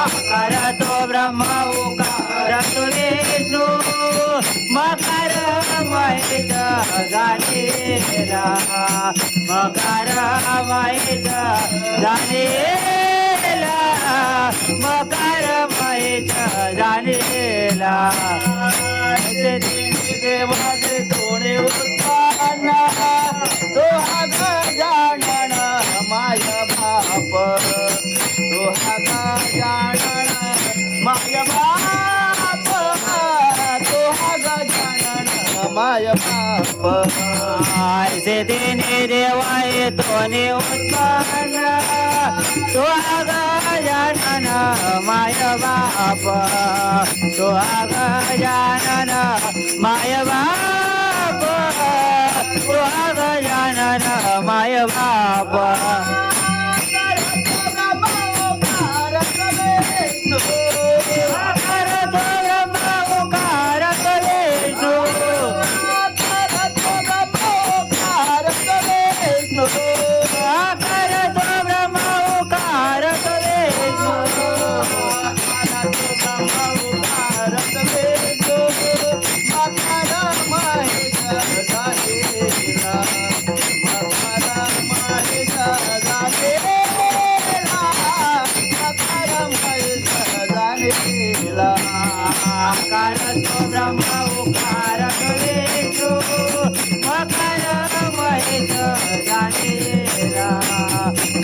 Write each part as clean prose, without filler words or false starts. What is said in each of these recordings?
मकर तो ब्रह्म उकार तो विष्णु मकर महेश झालेला मकर महेश झालेला मकर महेश झालेला देवाचे थोडे उत्पन्न तो गजानन माय बाप तो गजानन माय बाप तो गजानन माय बाप ऐसे देने देवाय तोने उत्पन्न तो गजानन माय बाप तो गजानन माय बाप तो गजानन माय बाप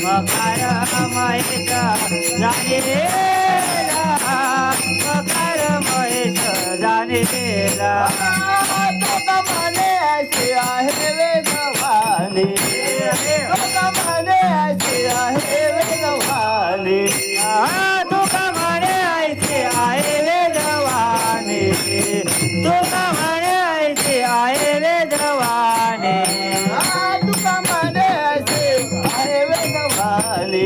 मकर महेश झालेला मकर महेश झालेला तुका म्हणे असे आहे वेगवाने तुका म्हणे असे आहे वेगवाने तुका म्हणे ऐसे आहे वेगवाने तुका म्हणे ऐसे आहे वेगवाने तुका म्हणे असे आहे वेगवाने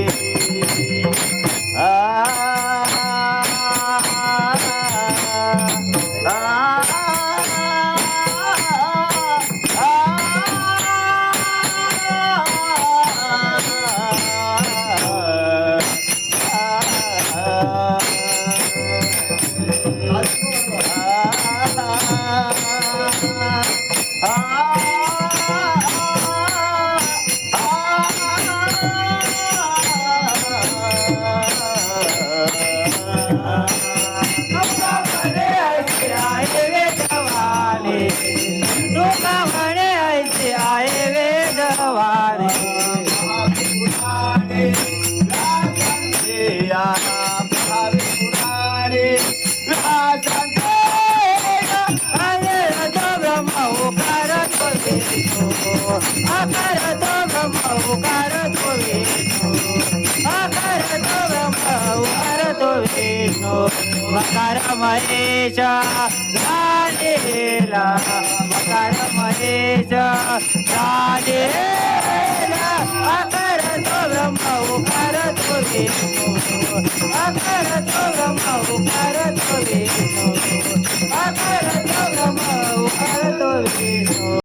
मकर महेश झालेला मकर महेश झालेला अकर तो ब्रह्म उकार तो विष्णू अकर